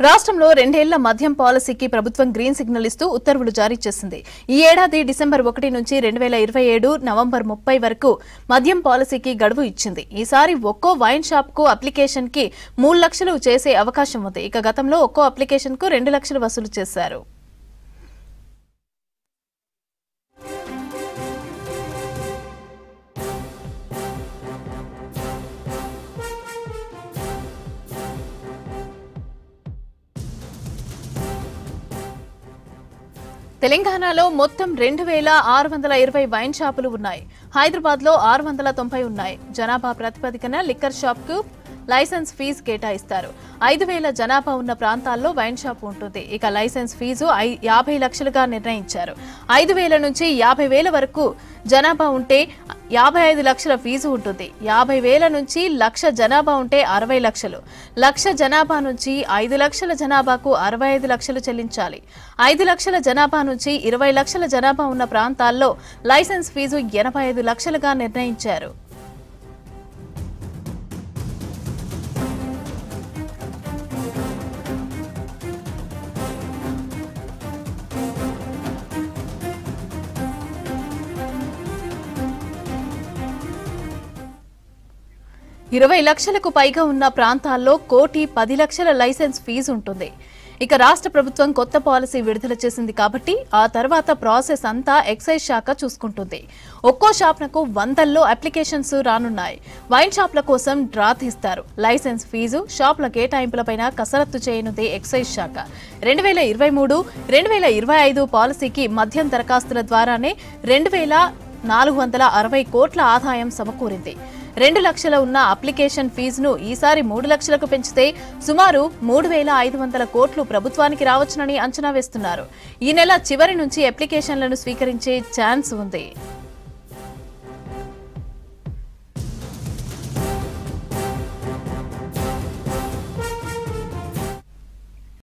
రాష్ట్రంలో రెండేళ్ల మద్యం పాలసీకి ప్రభుత్వం గ్రీన్ సిగ్నల్ ఇస్తూ ఉత్తర్వులు జారీ చేసింది. ఈ ఏడాది డిసెంబర్ 1 నుంచి 2027 నవంబర్ 30 వరకు మద్యం పాలసీకి గడువు ఇచ్చింది. ఈసారి ఒక్కో వైన్ షాప్ కు అప్లికేషన్ కి 3 లక్షలు చేసే అవకాశం ఉంది. ఇక గతంలో ఒక్కో అప్లికేషన్ కు 2 లక్షలు వసూలు చేశారు. తెలంగాణలో మొత్తం 2620 వైన్ షాపులు ఉన్నాయి. హైదరాబాద్ లో 690 ఉన్నాయి. జనాభా ప్రాతిపదికన లిక్కర్ షాప్ కు లైసెన్స్ ఫీజు కేటాయిస్తారు. 5000 జనాభా ఉన్న ప్రాంతాల్లో వైన్ షాప్ ఉంటుంది. ఇక లైసెన్స్ ఫీజు 50 లక్షలుగా నిర్ణయించారు. 5000 నుంచి 50000 వరకు జనాభా ఉంటే 55 లక్షల ఫీజు ఉంటుంది. 50000 నుంచి 1,00,000 జనాభా ఉంటే 60 లక్షలు. 1,00,000 జనాభా నుంచి 5 లక్షల జనాభాకు 65 లక్షలు చెల్లించాలి. 5 లక్షల జనాభా నుంచి 20 లక్షల జనాభా ఉన్న ప్రాంతాల్లో లైసెన్స్ ఫీజు 85 లక్షలుగా నిర్ణయించారు. $20 లక్షలకు పైగా ఉన్న ప్రాంతాల్లో 1,10,00,000 లైసెన్స్ ఫీజు ఉంటుంది. ఇక రాష్ట్ర ప్రభుత్వం కొత్త పాలసీ విడుదల చేసింది కాబట్టి ఆ తర్వాత ప్రాసెస్ అంతా ఎక్సైజ్ శాఖ చూసుకుంటుంది. ఒక్కో షాప్లకు వందల్లో అప్లికేషన్స్ రానున్నాయి. వైన్ షాప్ల కోసం డ్రా తీస్తారు. లైసెన్స్ ఫీజు, షాప్ల కేటాయింపులపైన కసరత్తు చేయనుంది ఎక్సైజ్ శాఖ. 2023-2025 పాలసీకి మద్యం దరఖాస్తుల ద్వారానే 2,460 కోట్ల ఆదాయం సమకూరింది. 2 లక్షల ఉన్న అప్లికేషన్ ఫీజును ఈసారి 3 లక్షలకు పెంచితే సుమారు 3,500 కోట్లు ప్రభుత్వానికి రావచ్చునని అంచనా వేస్తున్నారు. ఈ నెల చివరి నుంచి అప్లికేషన్లను స్వీకరించే ఛాన్స్ ఉంది.